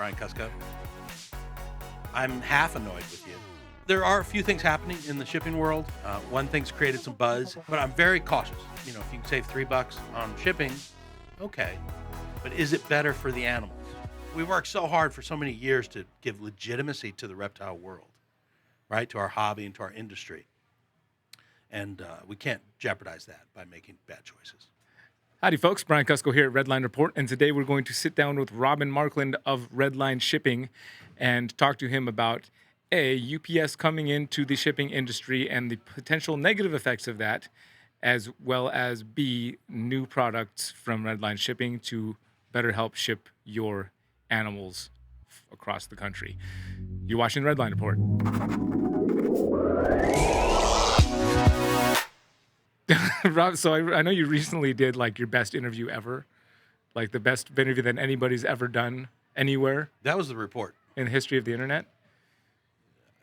Brian Cusco. I'm half annoyed with you. There are a few things happening in the shipping world. One thing's created some buzz, but I'm very cautious. You know, if you can save $3 on shipping, okay. But is it better for the animals? We worked so hard for so many years to give legitimacy to the reptile world, right? To our hobby and to our industry. And we can't jeopardize that by making bad choices. Howdy, folks. Brian Cusco here at Redline Report, and today we're going to sit down with Robyn Markland of Redline Shipping and talk to him about A, UPS coming into the shipping industry and the potential negative effects of that, as well as B, new products from Redline Shipping to better help ship your animals across the country. You're watching the Redline Report. Rob, so I know you recently did like your best interview ever, like the best interview that anybody's ever done anywhere That was the report. in the history of the internet.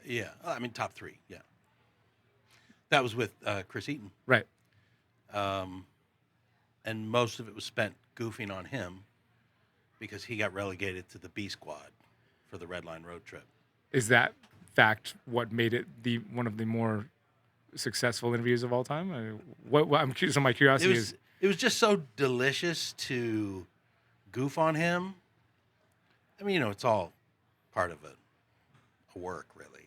Yeah, I mean, top 3, yeah. That was with Chris Eaton. Right. And most of it was spent goofing on him because he got relegated to the B squad for the Redline road trip. Is that fact what made it one of the more successful interviews of all time? What I'm curious. So my curiosity is, it was just so delicious to goof on him. I mean, you know, it's all part of a work, really.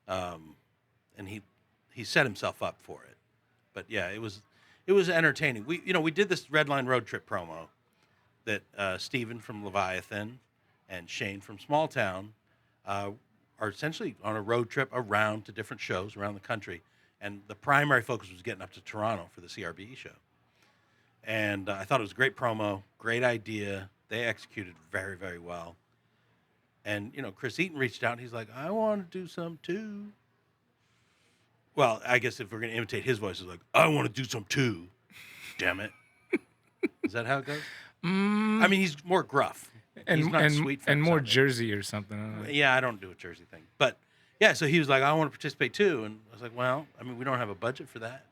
And he set himself up for it. But yeah, it was entertaining. We did this Redline road trip promo that Steven from Leviathan and Shane from Small Town are essentially on a road trip around to different shows around the country. And the primary focus was getting up to Toronto for the CRBE show. And I thought it was a great promo, great idea. They executed very, very well. And, you know, Chris Eaton reached out and he's like, I want to do some too. Well, I guess if we're going to imitate his voice, it's like, I want to do some too. Damn it. Is that how it goes? I mean, he's more gruff. He's not sweet and more sounding. Jersey or something. I don't know. Yeah, I don't do a Jersey thing. But, yeah, so he was like, I want to participate too. And I was like, well, I mean, we don't have a budget for that.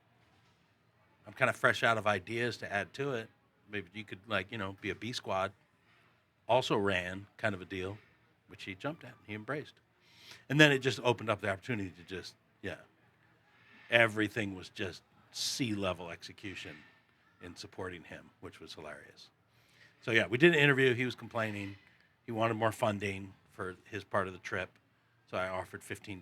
I'm kind of fresh out of ideas to add to it. Maybe you could, like, you know, be a B squad. Also ran kind of a deal, which he jumped at. He embraced. And then it just opened up the opportunity to just, yeah. Everything was just C-level execution in supporting him, which was hilarious. So, yeah, we did an interview. He was complaining. He wanted more funding for his part of the trip. So I offered $15.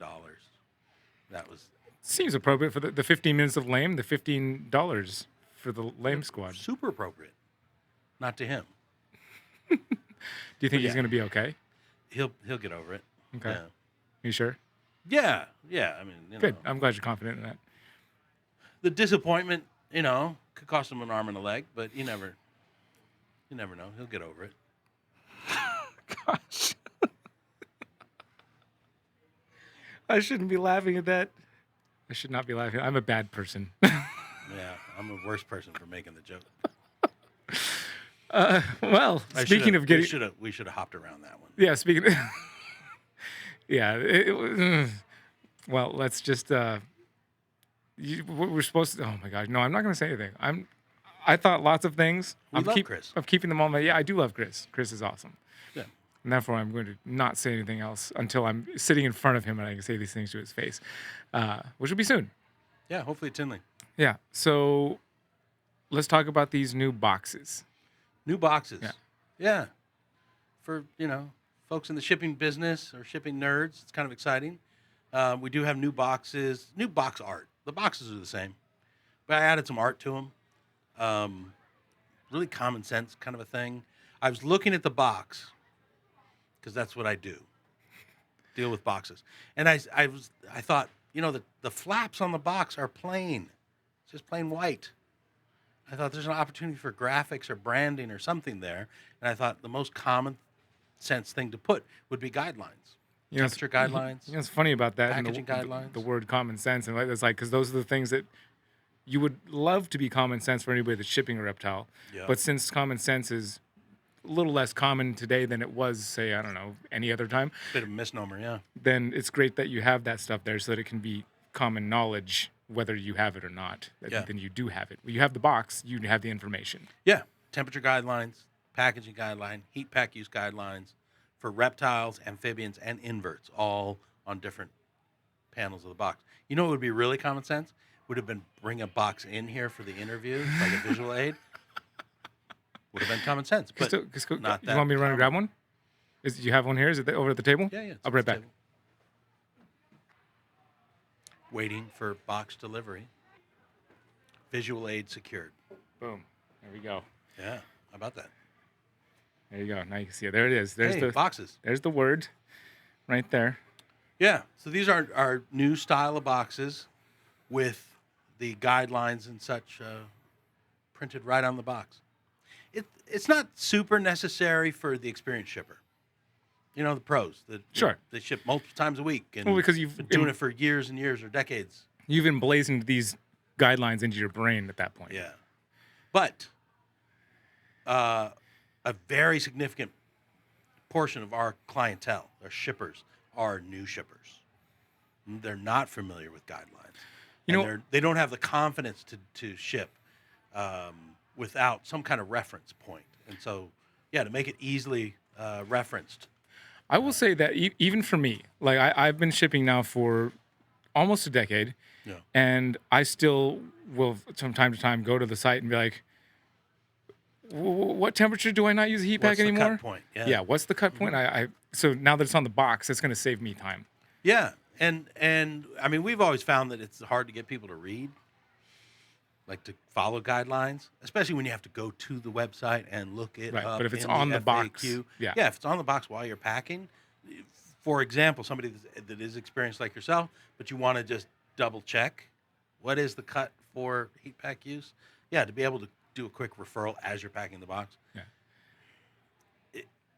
That was... Seems appropriate for the 15 minutes of lame, the $15 for the lame squad. Super appropriate. Not to him. Do you think he's going to be okay? He'll get over it. Okay. Yeah. You sure? Yeah. I mean, you Good. know. I'm glad you're confident in that. The disappointment, you know, could cost him an arm and a leg, but you never know. He'll get over it. Gosh. I shouldn't be laughing at that. I should not be laughing. I'm a bad person. Yeah, I'm a worse person for making the joke. Well, speaking of getting... We should have hopped around that one. Yeah, speaking of... Yeah. Well, let's just... we're supposed to... Oh, my God. No, I'm not going to say anything. I thought lots of things. We love Chris. I'm keeping them all... Yeah, I do love Chris. Chris is awesome. Yeah. And therefore, I'm going to not say anything else until I'm sitting in front of him and I can say these things to his face, which will be soon. Yeah, hopefully it's Tinley. Yeah. So let's talk about these new boxes. New boxes. Yeah. Yeah. For, you know, folks in the shipping business or shipping nerds, it's kind of exciting. We do have new boxes, new box art. The boxes are the same, but I added some art to them. Really common sense kind of a thing. I was looking at the box because that's what I do, deal with boxes. And I thought, you know, the flaps on the box are plain. It's just plain white. I thought there's an opportunity for graphics or branding or something there. And I thought the most common sense thing to put would be guidelines. Temperature guidelines. You know, it's funny about that. Packaging guidelines. The word common sense. And it's like, because those are the things that you would love to be common sense for anybody that's shipping a reptile. Yeah. But since common sense is a little less common today than it was, say, I don't know, any other time. Bit of a misnomer, yeah. Then it's great that you have that stuff there so that it can be common knowledge whether you have it or not. Yeah. Then you do have it. When you have the box, you have the information. Yeah. Temperature guidelines, packaging guideline, heat pack use guidelines, for reptiles, amphibians, and inverts, all on different panels of the box. You know what would be really common sense? Would have been bring a box in here for the interview, like a visual aid. Would have been common sense, but not that you want me to run and grab common. one? Do you have one here? Is it over at the table? Yeah, yeah. it's I'll on be right the back. table. Waiting for box delivery. Visual aid secured. Boom. There we go. Yeah, how about that? There you go. Now you can see it. There it is. There's Hey, the boxes. There's the word, right there. Yeah, so these are our new style of boxes with the guidelines and such printed right on the box. It's not super necessary for the experienced shipper. You know, the pros that Sure. they ship multiple times a week and Well, because you've been doing it for years and years or decades. you've emblazoned these guidelines into your brain at that point. Yeah, but a very significant portion of our clientele, our shippers, are new shippers. They're not familiar with guidelines. You And know- they don't have the confidence to ship without some kind of reference point. And so, yeah, to make it easily referenced. I will say that even for me, like I've been shipping now for almost a decade, Yeah. and I still will from time to time go to the site and be like, what temperature do I not use a heat What's pack the anymore? cut point? Yeah, what's the cut point? So now that it's on the box, it's going to save me time. Yeah. And I mean, we've always found that it's hard to get people to read, like to follow guidelines, especially when you have to go to the website and look it Right, up. but if it's in on the box, FAQ. yeah. Yeah, if it's on the box while you're packing, for example, somebody that is experienced like yourself, but you want to just double check what is the cut for heat pack use. Yeah, to be able to do a quick referral as you're packing the box. Yeah.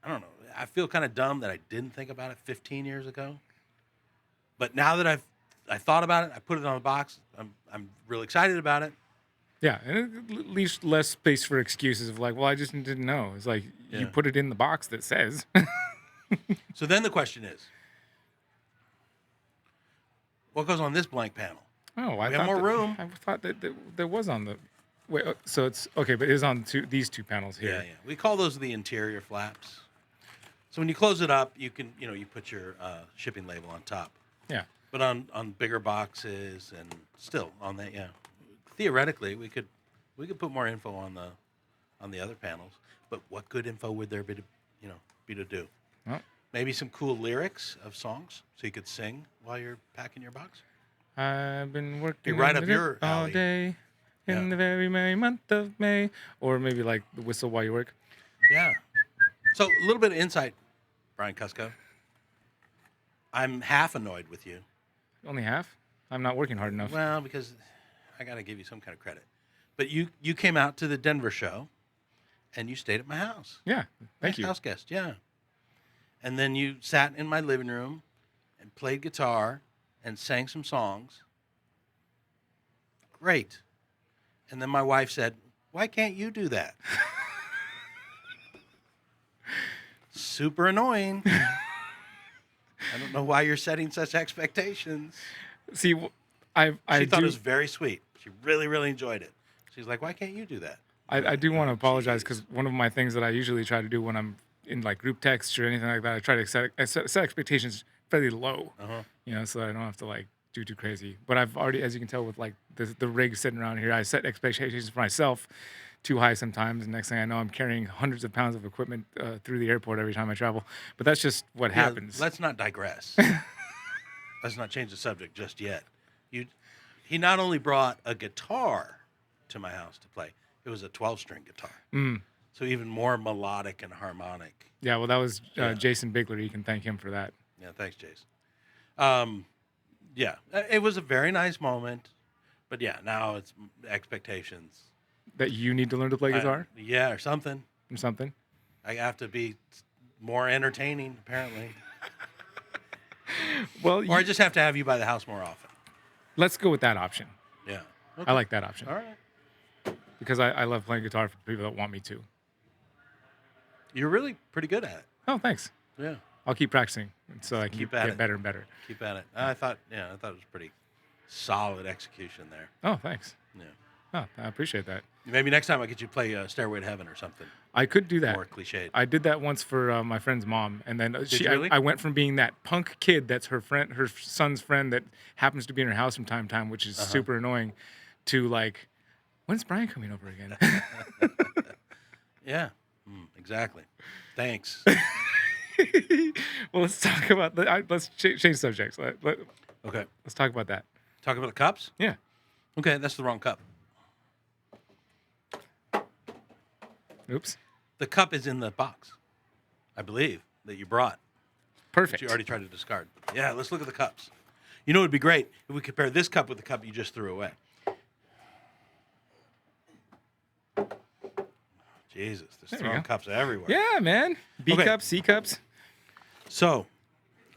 I don't know. I feel kind of dumb that I didn't think about it 15 years ago. But now that I thought about it, I put it on the box. I'm really excited about it. Yeah, and it leaves less space for excuses of like, well, I just didn't know. It's like you Yeah. put it in the box that says. So then the question is, what goes on this blank panel? Oh, I We have thought more that- room. I thought that there was on the. Wait, so it's okay, but it is on these two panels here. Yeah, yeah. We call those the interior flaps. So when you close it up, you can, you put your shipping label on top. Yeah. But on bigger boxes and still on that, yeah. Theoretically, we could put more info on the other panels. But what good info would there be to do? Well, Maybe some cool lyrics of songs so you could sing while you're packing your box. I've been working right on up it your all alley. day in Yeah. the very merry month of May, or maybe like the whistle while you work. Yeah. So a little bit of insight, Brian Cusco. I'm half annoyed with you. Only half. I'm not working hard enough. Well, because I got to give you some kind of credit. But you came out to the Denver show, and you stayed at my house. Yeah. Thank Nice you. house guest, yeah. And then you sat in my living room and played guitar and sang some songs. Great. And then my wife said, "Why can't you do that?" Super annoying. I don't know why you're setting such expectations. See, I She thought do. it was very sweet. She really, really enjoyed it. She's like, "Why can't you do that?" I do want to apologize geez. because one of my things that I usually try to do when I'm in like group text or anything like that, I try to set expectations fairly low, so that I don't have to like do too crazy. But I've already, as you can tell with like the rig sitting around here, I set expectations for myself too high sometimes. And next thing I know, I'm carrying hundreds of pounds of equipment through the airport every time I travel. But that's just what Yeah, happens. let's not digress. Let's not change the subject just yet. He not only brought a guitar to my house to play, it was a 12-string guitar. So even more melodic and harmonic. Yeah, well, that was Yeah. Jason Bigler. You can thank him for that. Yeah, thanks, Jason. Yeah, it was a very nice moment. But yeah, now it's expectations. That you need to learn to play guitar Yeah, or something. or something. I have to be more entertaining, apparently. Well, Or I just have to have you by the house more often. let's go with that option. Yeah. I like that option. All right. Because I love playing guitar for people that want me to. You're really pretty good at it. Oh, thanks. Yeah. I'll keep practicing so I can Keep at get it. better and better. Keep at it. I thought it was pretty solid execution there. Oh, thanks. Yeah. Oh, I appreciate that. Maybe next time I get you to play Stairway to Heaven or something I could do that. more cliched. I did that once for my friend's mom, and then Did you really? I went from being that punk kid that's her son's friend that happens to be in her house from time to time, which is super annoying, to like, when's Brian coming over again? Yeah, exactly. Thanks. Well, let's talk about let's change subjects. Okay. Let's talk about that. Talk about the cups? Yeah. Okay, that's the wrong cup. Oops. The cup is in the box, I believe, that you brought. Perfect. You already tried to discard. Yeah, let's look at the cups. You know, it would be great if we compare this cup with the cup you just threw away. Jesus, there's throwing cups everywhere. Yeah, man. B cups, C cups. So,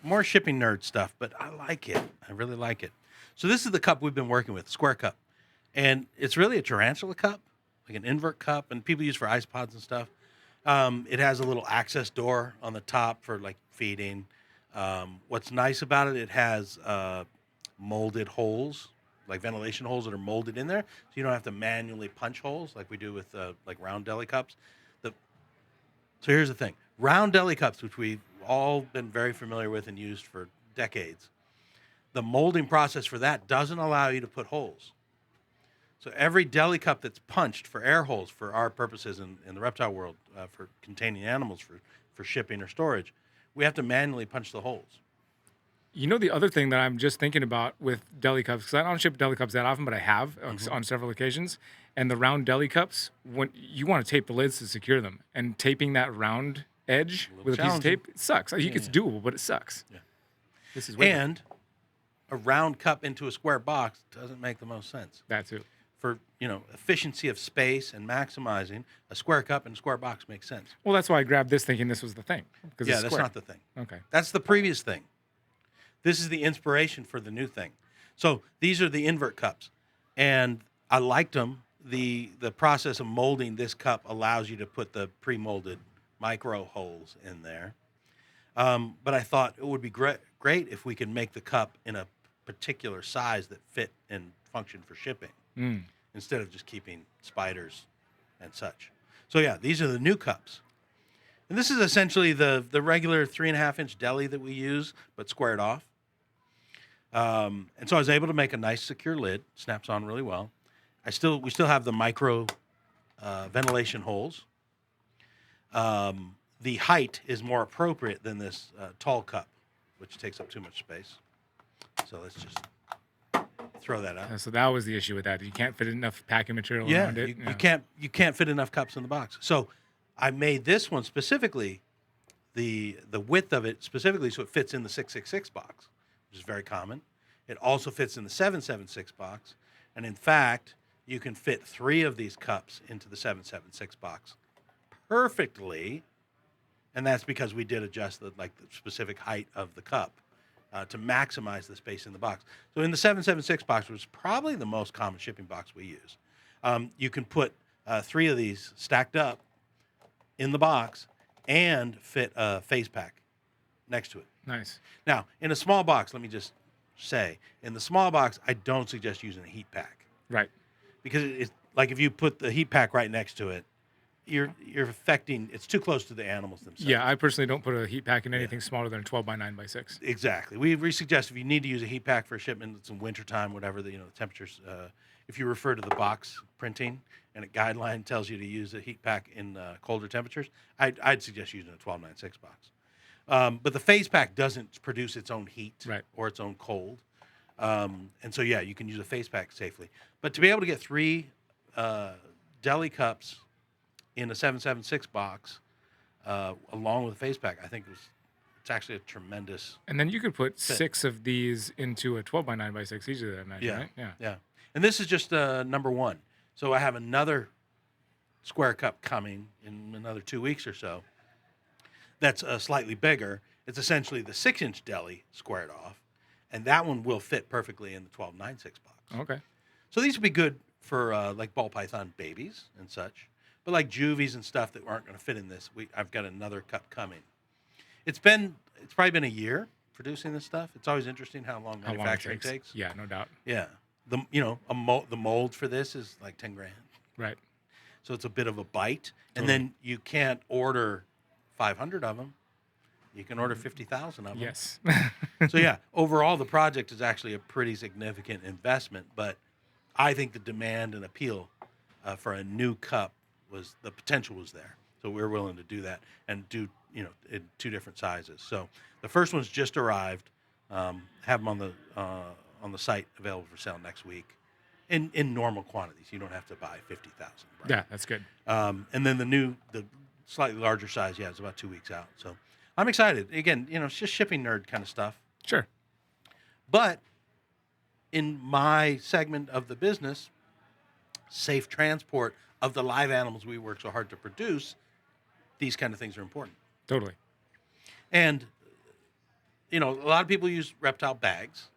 more shipping nerd stuff, but I like it. I really like it. So this is the cup we've been working with, square cup. And it's really a tarantula cup, like an invert cup, and people use for ice pods and stuff. It has a little access door on the top for like feeding. What's nice about it, it has molded holes, like ventilation holes that are molded in there, so you don't have to manually punch holes like we do with like round deli cups. So here's the thing: round deli cups, which we've all been very familiar with and used for decades, the molding process for that doesn't allow you to put holes. So every deli cup that's punched for air holes for our purposes in the reptile world, for containing animals for shipping or storage, we have to manually punch the holes. You know, the other thing that I'm just thinking about with deli cups, because I don't ship deli cups that often, but I have on several occasions. And the round deli cups, when you want to tape the lids to secure them, and taping that round edge with a piece of tape, it sucks. I think it's doable, but it sucks. Yeah. This is weird. And a round cup into a square box doesn't make the most sense. That too. For, efficiency of space and maximizing, a square cup and a square box makes sense. Well, that's why I grabbed this thinking this was the thing. Yeah, that's not the thing. Okay. That's the previous thing. This is the inspiration for the new thing. So these are the invert cups, and I liked them. The process of molding this cup allows you to put the pre-molded micro holes in there. But I thought it would be great if we could make the cup in a particular size that fit and function for shipping, instead of just keeping spiders and such. So yeah, these are the new cups. And this is essentially the regular 3.5-inch deli that we use, but squared off. And so I was able to make a nice secure lid. Snaps on really well. We still have the micro ventilation holes. The height is more appropriate than this tall cup, which takes up too much space. So let's just throw that out. So that was the issue with that. You can't fit enough packing material around it. You can't fit enough cups in the box. So I made this one specifically, the width of it specifically, so it fits in the 666 box, which is very common. It also fits in the 776 box, and in fact, you can fit 3 of these cups into the 776 box perfectly, and that's because we did adjust the specific height of the cup to maximize the space in the box. So in the 776 box, which is probably the most common shipping box we use, you can put 3 of these stacked up in the box and fit a face pack next to it. Nice. Now, in a small box, let me just say, in the small box, I don't suggest using a heat pack. Right. Because it's like if you put the heat pack right next to it, you're affecting, it's too close to the animals themselves. Yeah, I personally don't put a heat pack in anything smaller than 12 by 9 by 6. Exactly. We suggest if you need to use a heat pack for a shipment, it's in wintertime, whatever, the temperatures, if you refer to the box printing and a guideline tells you to use a heat pack in colder temperatures, I'd suggest using a 1296 box. But the face pack doesn't produce its own heat or its own cold. And so, yeah, you can use a face pack safely. But to be able to get 3 deli cups in a 776 box along with a face pack, I think it's actually a tremendous. And then you could put fit. 6 of these into a 12 by 9 by 6 easily, I imagine, right? Yeah. And this is just number 1. So I have another square cup coming in another 2 weeks or so. That's slightly bigger. It's essentially the 6-inch deli squared off, and that one will fit perfectly in the 1296 box. Okay. So these would be good for like ball python babies and such, but like juvies and stuff that aren't going to fit in this, I've got another cup coming. It's probably been a year producing this stuff. It's always interesting how long manufacturing takes. Yeah, no doubt. Yeah, the mold for this is like 10 grand. Right. So it's a bit of a bite. And Totally. then you can't order 500 of them. You can order 50,000 of them. Yes. So yeah, overall the project is actually a pretty significant investment, but I think the demand and appeal for a new cup the potential was there. So we're willing to do that and do, in 2 different sizes. So the first one's just arrived. Have them on the site available for sale next week in normal quantities. You don't have to buy 50,000. Right? Yeah, that's good. And then the slightly larger size, it's about 2 weeks out. So I'm excited. Again, it's just shipping nerd kind of stuff. Sure. But in my segment of the business, safe transport of the live animals we work so hard to produce, these kind of things are important. Totally. And, a lot of people use reptile bags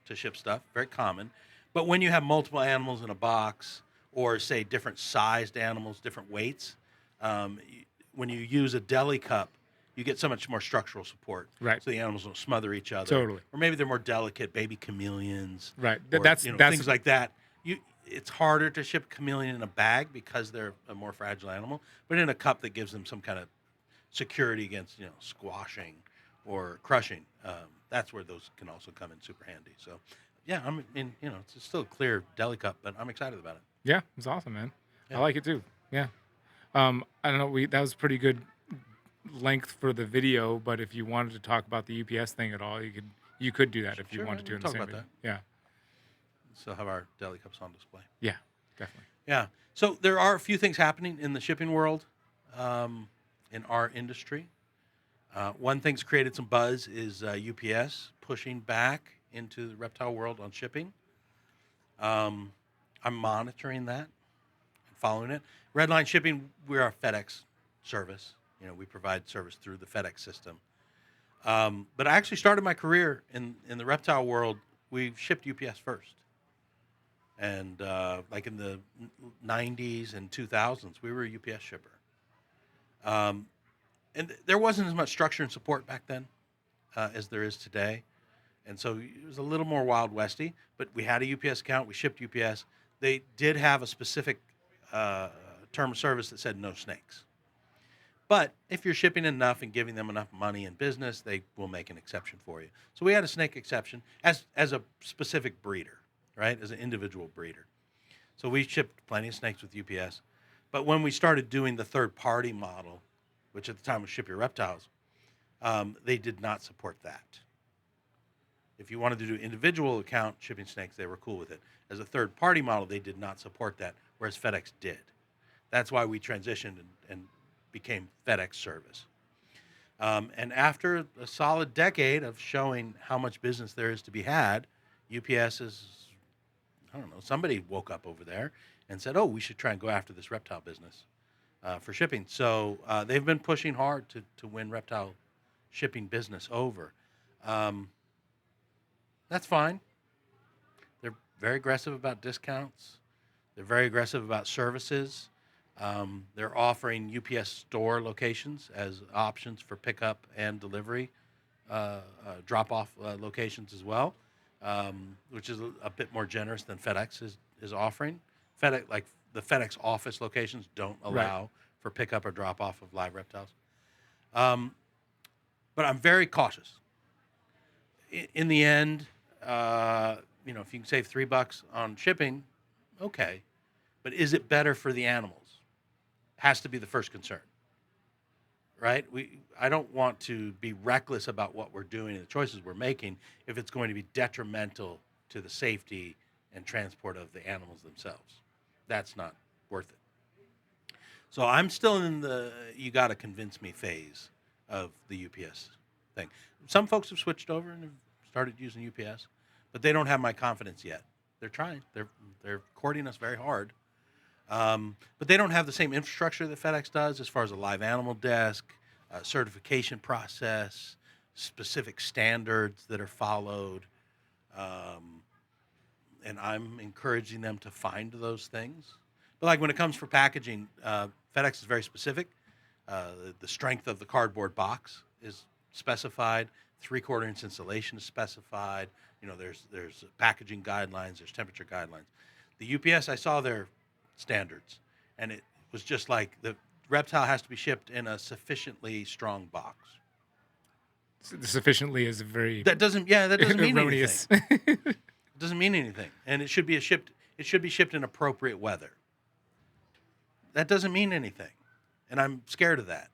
to ship stuff, very common. But when you have multiple animals in a box, or say different sized animals, different weights, when you use a deli cup, you get so much more structural support. Right. So the animals don't smother each other. Totally. Or maybe they're more delicate, baby chameleons. Right. Or, That's things like that. It's harder to ship chameleon in a bag because they're a more fragile animal, but in a cup that gives them some kind of security against, squashing or crushing. That's where those can also come in super handy. So, yeah, it's still a clear deli cup, but I'm excited about it. Yeah, it's awesome, man. Yeah. I like it too. Yeah. I don't know. That was pretty good length for the video, but if you wanted to talk about the UPS thing at all, you could do that if you Sure, wanted to we in can the talk same about video. Yeah. Still have our deli cups on display. Yeah, definitely. Yeah. So there are a few things happening in the shipping world, in our industry. One thing's created some buzz is UPS pushing back into the reptile world on shipping. I'm monitoring that and following it. Redline Shipping, we're a FedEx service. We provide service through the FedEx system. But I actually started my career in the reptile world. We shipped UPS first. And like in the 90s and 2000s, we were a UPS shipper. And there wasn't as much structure and support back then as there is today. And so it was a little more Wild Westy, but we had a UPS account. We shipped UPS. They did have a specific term of service that said no snakes. But if you're shipping enough and giving them enough money and business, they will make an exception for you. So we had a snake exception as a specific breeder, right? As an individual breeder. So we shipped plenty of snakes with UPS. But when we started doing the third-party model, which at the time was Ship Your Reptiles, they did not support that. If you wanted to do individual account shipping snakes, they were cool with it. As a third-party model, they did not support that, whereas FedEx did. That's why we transitioned and became FedEx service. And after a solid decade of showing how much business there is to be had, UPS is, I don't know, somebody woke up over there and said, oh, we should try and go after this reptile business for shipping. So they've been pushing hard to win reptile shipping business over. That's fine. They're very aggressive about discounts. They're very aggressive about services. They're offering UPS store locations as options for pickup and delivery, drop-off locations as well, which is a bit more generous than FedEx is offering. FedEx, like the FedEx office locations, don't allow for pickup or drop-off of live reptiles. But I'm very cautious. In the end, if you can save $3 on shipping, okay. But is it better for the animals? Has to be the first concern, right? I don't want to be reckless about what we're doing and the choices we're making if it's going to be detrimental to the safety and transport of the animals themselves. That's not worth it. So I'm still in the you got to convince me phase of the UPS thing. Some folks have switched over and have started using UPS, but they don't have my confidence yet. They're trying. They're courting us very hard. But they don't have the same infrastructure that FedEx does as far as a live animal desk, certification process, specific standards that are followed. And I'm encouraging them to find those things. But like when it comes for packaging, FedEx is very specific. The strength of the cardboard box is specified. 3/4 inch insulation is specified. There's packaging guidelines, there's temperature guidelines. The UPS, I saw their standards, and it was just like the reptile has to be shipped in a sufficiently strong box. Sufficiently is very That doesn't mean erroneous. anything. It doesn't mean anything, and it should be shipped in appropriate weather. That doesn't mean anything, and I'm scared of that.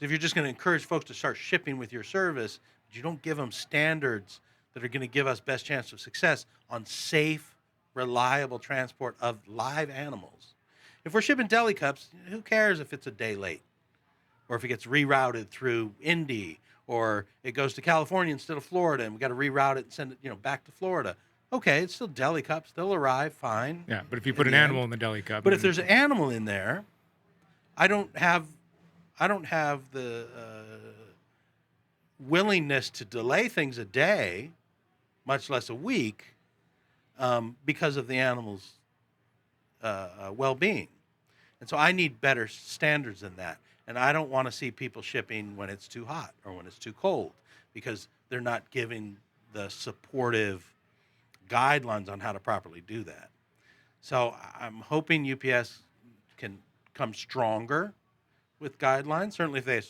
If you're just going to encourage folks to start shipping with your service, but you don't give them standards that are going to give us best chance of success on safe, reliable transport of live animals. If we're shipping deli cups, who cares if it's a day late, or if it gets rerouted through Indy, or it goes to California instead of Florida, and we got to reroute it and send it, back to Florida. Okay, it's still deli cups; they'll arrive fine. Yeah, but if you put an animal in the deli cup, but if there's an animal in there, I don't have the willingness to delay things a day, much less a week, because of the animal's well-being. And so I need better standards than that. And I don't want to see people shipping when it's too hot or when it's too cold, because they're not giving the supportive guidelines on how to properly do that. So I'm hoping UPS can come stronger with guidelines. Certainly if they,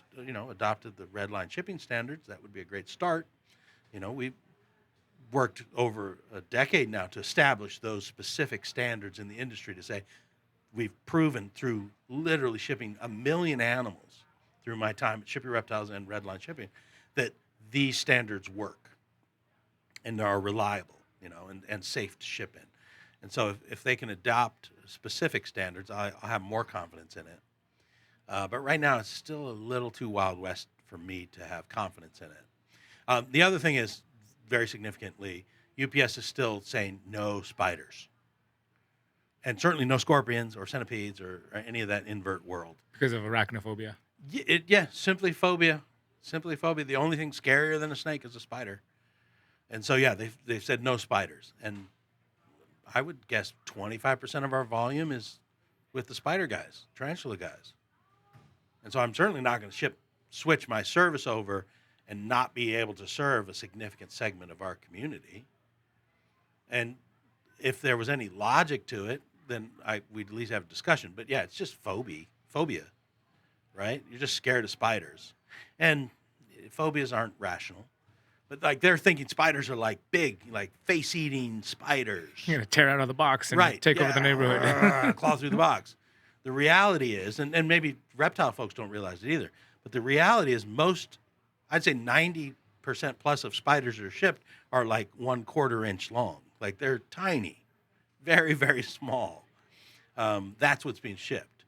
adopted the Redline shipping standards, that would be a great start. We've worked over a decade now to establish those specific standards in the industry, to say we've proven through literally shipping 1 million animals through my time at Shipping Reptiles and Redline Shipping that these standards work and are reliable, and safe to ship in. And so if they can adopt specific standards, I'll have more confidence in it. But right now, it's still a little too Wild West for me to have confidence in it. The other thing is, very significantly, UPS is still saying no spiders. And certainly no scorpions or centipedes or any of that invert world. Because of arachnophobia. Simply phobia. Simply phobia. The only thing scarier than a snake is a spider. And so, they've said no spiders. And I would guess 25% of our volume is with the spider guys, tarantula guys. And so I'm certainly not going to switch my service over and not be able to serve a significant segment of our community. And if there was any logic to it, then we'd at least have a discussion. But it's just phobia, right? You're just scared of spiders. And phobias aren't rational. But they're thinking spiders are like big, like face-eating spiders. You're going to tear out of the box and take over the neighborhood. Claw through the box. The reality is, and maybe reptile folks don't realize it either, but the reality is I'd say 90% plus of spiders that are shipped are like 1/4 inch long. Like they're tiny, very, very small. That's what's being shipped.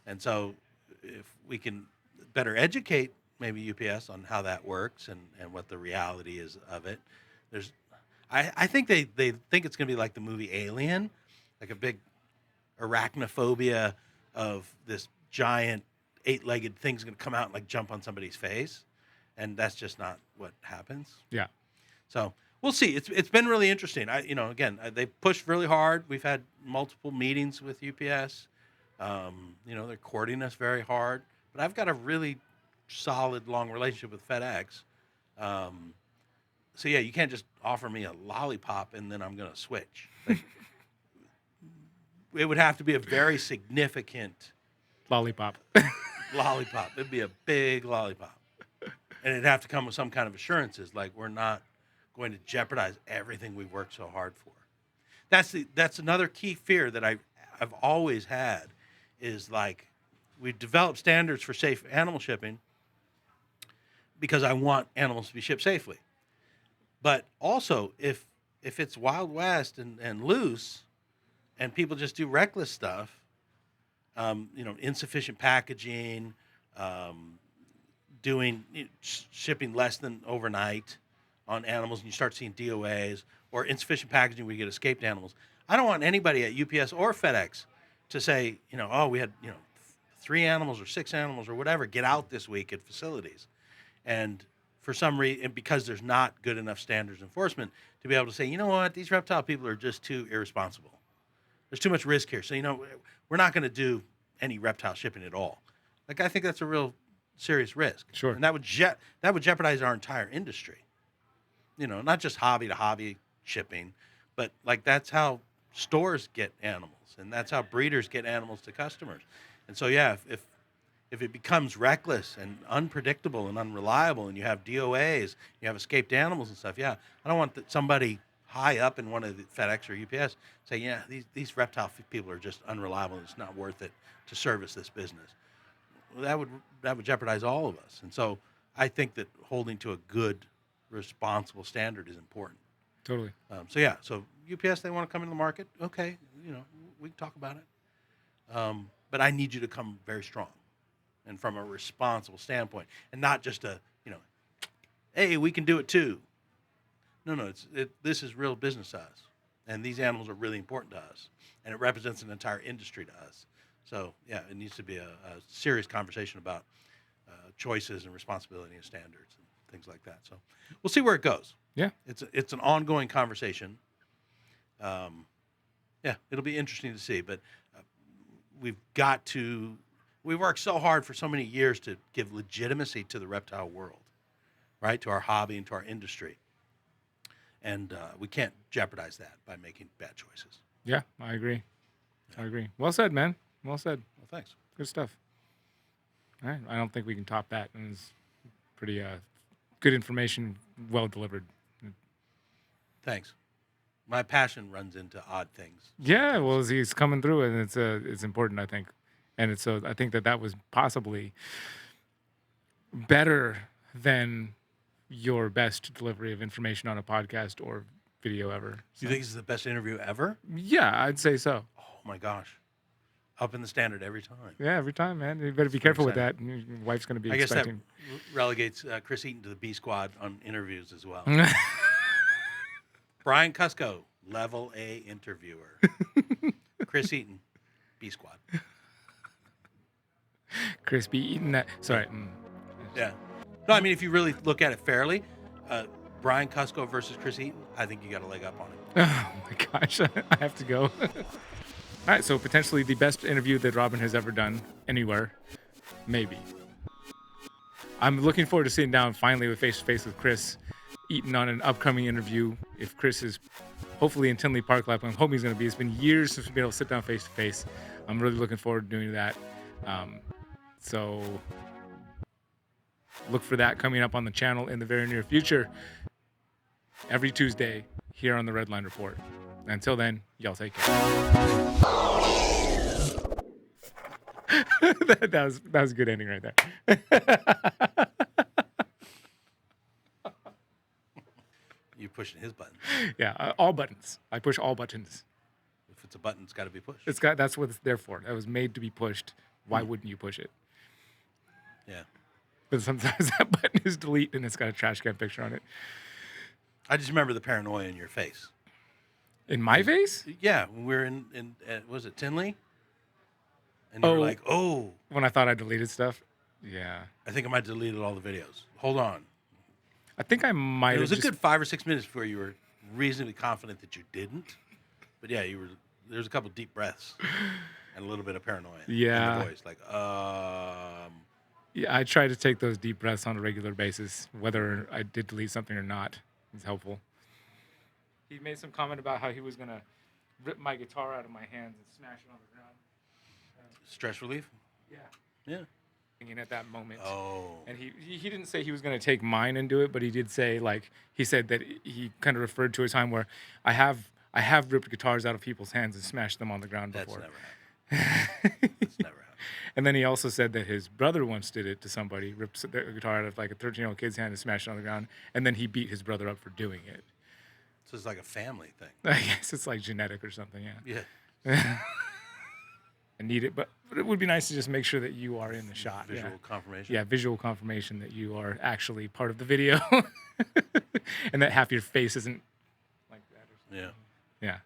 And so if we can better educate maybe UPS on how that works and what the reality is of it, I think they think it's going to be like the movie Alien, like a big arachnophobia of this giant 8-legged thing's going to come out and jump on somebody's face. And that's just not what happens. Yeah. So we'll see. It's been really interesting. They've pushed really hard. We've had multiple meetings with UPS. They're courting us very hard. But I've got a really solid, long relationship with FedEx. You can't just offer me a lollipop and then I'm going to switch. It would have to be a very significant lollipop. Lollipop. It'd be a big lollipop. And it'd have to come with some kind of assurances, like we're not going to jeopardize everything we've worked so hard for. That's another key fear that I've always had, is we've developed standards for safe animal shipping because I want animals to be shipped safely. But also, if it's Wild West and loose, and people just do reckless stuff, insufficient packaging, shipping less than overnight on animals, and you start seeing DOAs, or insufficient packaging where you get escaped animals. I don't want anybody at UPS or FedEx to say, we had, 3 animals or 6 animals or whatever get out this week at facilities. And for some reason, because there's not good enough standards enforcement, to be able to say, you know what, these reptile people are just too irresponsible. There's too much risk here. So, we're not going to do any reptile shipping at all. I think that's a real serious risk. Sure. And that would jeopardize our entire industry. You know, not just hobby to hobby shipping, but like that's how stores get animals, and that's how breeders get animals to customers. And so, yeah, if it becomes reckless and unpredictable and unreliable, and you have DOAs, you have escaped animals and stuff, yeah, I don't want somebody high up in one of the FedEx or UPS say, yeah, these reptile people are just unreliable, and it's not worth it to service this business. Well, that would jeopardize all of us. And so I think that holding to a good, responsible standard is important. Totally. So UPS, they want to come into the market. Okay, you know, we can talk about it. But I need you to come very strong and from a responsible standpoint, and not just hey, we can do it too. No, this is real business to us, and these animals are really important to us, and it represents an entire industry to us. So yeah, it needs to be a serious conversation about choices and responsibility and standards and things like that. So we'll see where it goes. Yeah. It's an ongoing conversation. Yeah, it'll be interesting to see, but we worked so hard for so many years to give legitimacy to the reptile world, right? To our hobby and to our industry. And we can't jeopardize that by making bad choices. Yeah, I agree. I agree. Well said, man. Well said. Well, thanks. Good stuff. All right. I don't think we can top that. And it's pretty good information, well delivered. Thanks. My passion runs into odd things. Yeah, well, he's coming through, and it's important, I think. And I think that was possibly better than your best delivery of information on a podcast or video ever. So. You think this is the best interview ever? Yeah, I'd say so. Oh my gosh. Up in the standard every time. Yeah, every time, man. You better be careful with that. Your wife's going to be expecting. I guess that relegates Chris Eaton to the B squad on interviews as well. Brian Cusco, level A interviewer. Chris Eaton, B squad. Chris B. Eaton that. Sorry. Yeah. No, I mean, if you really look at it fairly, Brian Cusco versus Chris Eaton, I think you got a leg up on him. Oh my gosh, I have to go. All right, so potentially the best interview that Robyn has ever done anywhere, maybe. I'm looking forward to sitting down finally with face-to-face with Chris Eaton on an upcoming interview. If Chris is hopefully in Tinley Park Lab, I'm hoping he's going to be. It's been years since we've been able to sit down face-to-face. I'm really looking forward to doing that. So look for that coming up on the channel in the very near future. Every Tuesday here on the Redline Report. Until then, y'all take care. that was a good ending right there. You pushing his button. Yeah, all buttons. I push all buttons. If it's a button, it's got to be pushed. That's what it's there for. That was made to be pushed. Why wouldn't you push it? Yeah. But sometimes that button is delete and it's got a trash can picture on it. I just remember the paranoia in your face. In my face? Yeah, when we were in was it Tinley? And you were like, oh. When I thought I deleted stuff? Yeah. I think I might have deleted all the videos. Hold on. I think I might have. It was a good 5 or 6 minutes before you were reasonably confident that you didn't. But yeah, there was a couple deep breaths and a little bit of paranoia in the voice. Like, Yeah, I try to take those deep breaths on a regular basis, whether I did delete something or not. It's helpful. He made some comment about how he was going to rip my guitar out of my hands and smash it on the ground. Stress relief? Yeah. Yeah. Thinking at that moment. Oh. And he didn't say he was going to take mine and do it, but he did say, he said that he kind of referred to a time where I have ripped guitars out of people's hands and smashed them on the ground before. That's never happened. That's never happened. And then he also said that his brother once did it to somebody, ripped the guitar out of a 13-year-old kid's hand and smashed it on the ground, and then he beat his brother up for doing it. So it's like a family thing. I guess it's like genetic or something, yeah. Yeah. I need it, but it would be nice to just make sure that you are in the shot. Visual confirmation. Yeah, visual confirmation that you are actually part of the video, and that half your face isn't like that or something. Yeah. Yeah.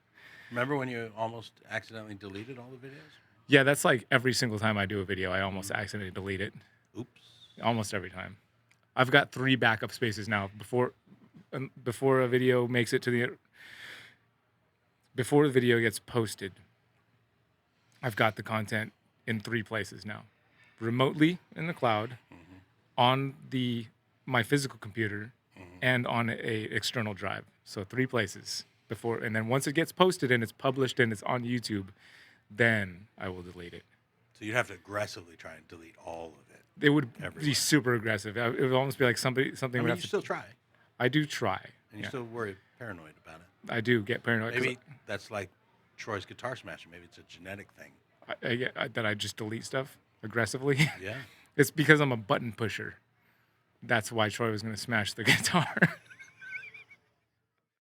Remember when you almost accidentally deleted all the videos? Yeah, that's like every single time I do a video, I almost accidentally delete it. Oops. Almost every time. I've got 3 backup spaces now. Before a video makes it to before the video gets posted, I've got the content in 3 places now. Remotely in the cloud, on my physical computer and on a external drive. So 3 places before, and then once it gets posted and it's published and it's on YouTube, then I will delete it. So you'd have to aggressively try and delete all of it. It would be Everywhere. super aggressive. It would almost be like something I would mean, have you to. still try, I do try. and you Yeah. still worry paranoid about it. I do get paranoid. 'Cause Maybe that's like Troy's guitar smashing. Maybe it's a genetic thing. that I just delete stuff aggressively. Yeah. It's because I'm a button pusher. That's why Troy was going to smash the guitar.